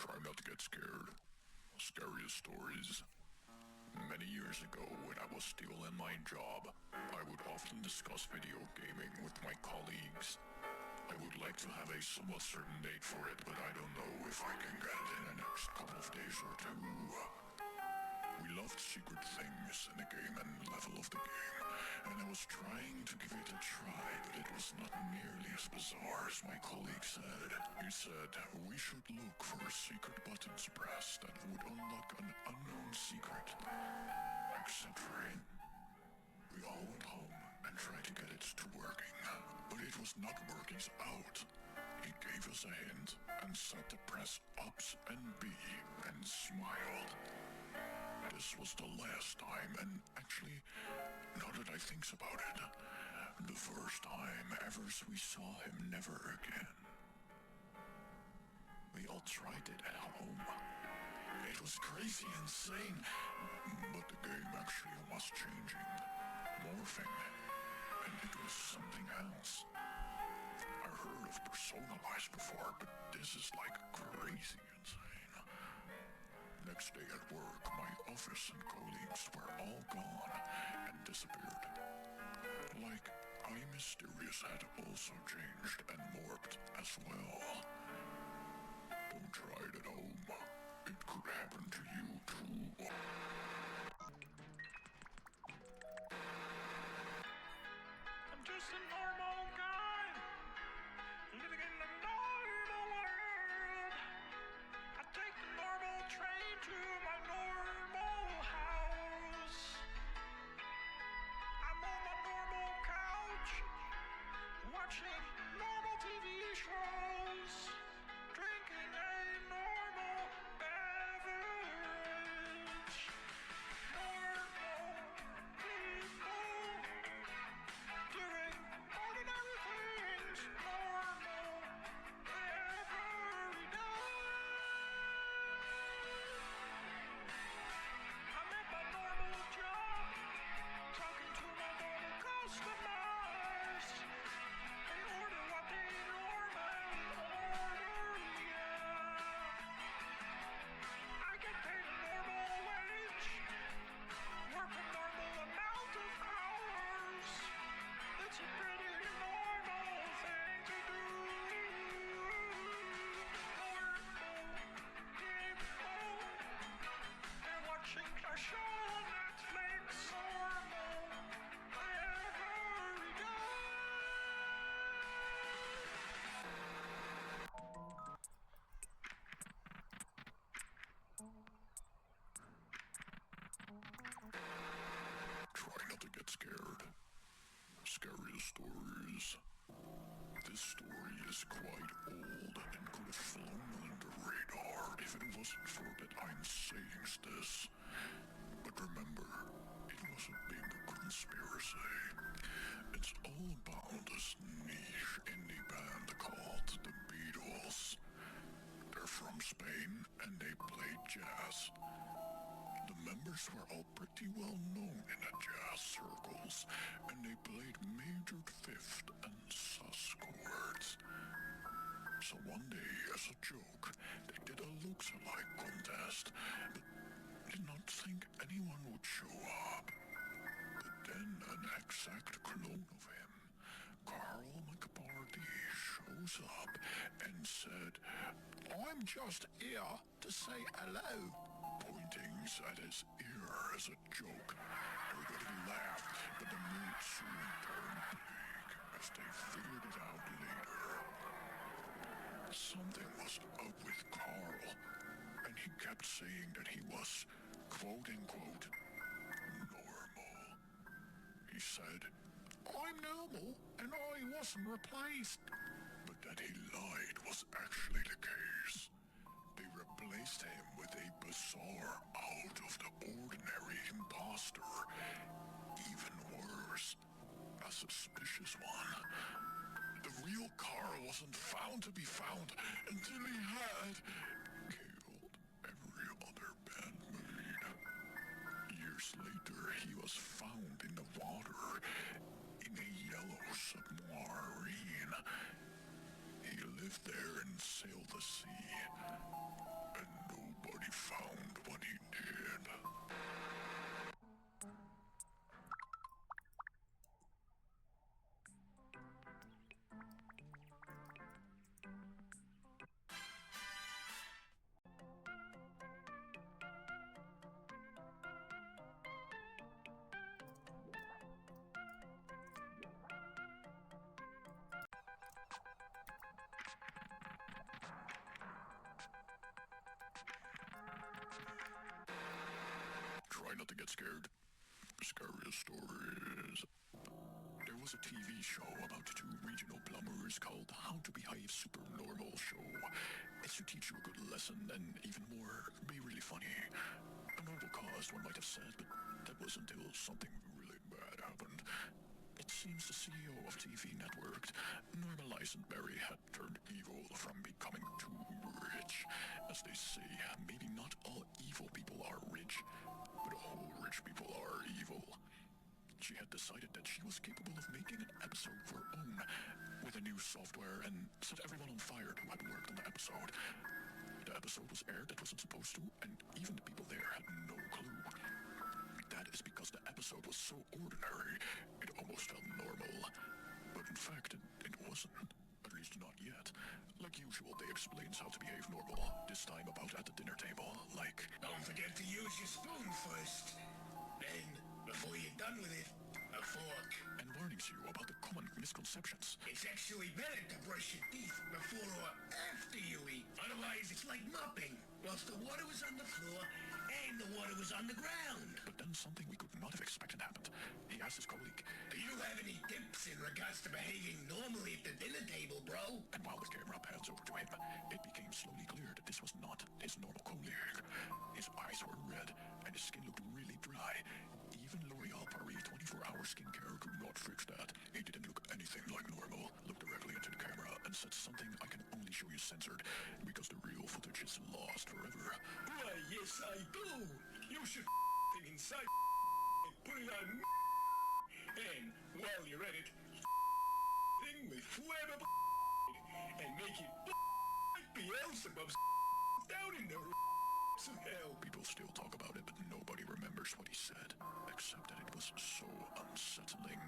Try not to get scared. Scariest stories. Many years ago, when I was still in my job, I would often discuss video gaming with my colleagues. I would like to have a somewhat certain date for it, but I don't know if I can get it in the next couple of days or two. We loved secret things in the game and level of the game, and I was trying to give it a try, but it was not nearly as bizarre as my colleague said. He said we should look for secret buttons pressed that would unlock an unknown secret. Except for him. We all went home and tried to get it to working, but it was not working out. He gave us a hint and said to press ups and B and smiled. This was the last time, and actually, now that I think about it, the first time ever we saw him never again. We all tried it at home. It was crazy insane, but the game actually was changing, morphing, and it was something else. I heard of personalized before, but this is like crazy insane. Next day at work, my office and colleagues were all gone and disappeared. Like I Mysterious had also changed and morphed as well. Don't try it at home. It could happen to you too. I'm just a normal guy, living in a normal world. I take the normal train to my normal house. I'm on my normal couch, watching normal TV shows, drinking a normal beverage. Normal people doing ordinary things, normal every day. I'm at my normal job, talking to my normal customers. They order what they normally order, yeah. I get paid a normal wage, work a normal amount of hours. It's a pretty normal thing to do. Normal people, they're watching a show on Netflix. Normal every day. Try not to get scared. Scariest stories. This story is quite old and could have flown under radar if it wasn't for that I'm saying this. But remember, it was a big conspiracy. It's all about this niche indie band called the Beatles. They're from Spain and they play jazz. The members were all pretty well known in the jazz circles, and they played majored fifth and sus chords. So one day, as a joke, they did a looks-alike contest, but did not think anyone would show up. But then an exact clone of him, Carl McParty, shows up and said, "I'm just here to say hello," pointing at his ear as a joke. Everybody laughed, but the mood soon turned bleak as they figured it out later. Something was up with Carl, and he kept saying that he was, quote-unquote, normal. He said, "I'm normal, and I wasn't replaced." But that he lied was actually the case. They replaced him with a bizarre, out-of-the-ordinary imposter. Even worse, a suspicious one. The real Carl wasn't found to be found until he had killed every other bandmate. Years later, he was found in the water in a yellow submarine. He lived there and sailed the sea. not to get scared. Scariest stories. There was a TV show about two regional plumbers called How to Behave Supernormal Show. It's to teach you a good lesson and even more, be really funny. A noble cause, one might have said, but that was until something really bad happened. It seems the CEO of TV Network, Norma Licenberry, had turned evil from becoming too rich. As they say, maybe not all evil people are rich, but all rich people are evil. She had decided that she was capable of making an episode of her own with a new software and set everyone on fire who had worked on the episode. The episode was aired that wasn't supposed to, and even the people there had no clue. That is because the episode was so ordinary, it almost felt normal. But in fact, it wasn't. At least not yet. Like usual, they explains how to behave normal, this time about at the dinner table, like... Don't forget to use your spoon first. Then, before you're done with it, a fork. And warnings you about the common misconceptions. It's actually better to brush your teeth before or after you eat. Otherwise, it's like mopping. Whilst the water was on the floor and the water was on the ground. But then something we could not have expected happened. He asked his colleague, Do you have any tips in regards to behaving normally at the dinner table, bro? and while the camera pans over to him, it became slowly clear that this was not his normal colleague. His eyes were red, and his skin looked really dry. Even L'Oreal Paris 24-hour skincare could not fix that. He didn't look anything like normal, looked directly into the camera, and said something I can only show you censored, because the real footage is lost forever. Why, yes, I do. You should thing inside and put it on and while you're at it, thing with flammable and make it like Beelzebub's down in the some hell. People still talk about it, but nobody remembers what he said, except that it was so unsettling.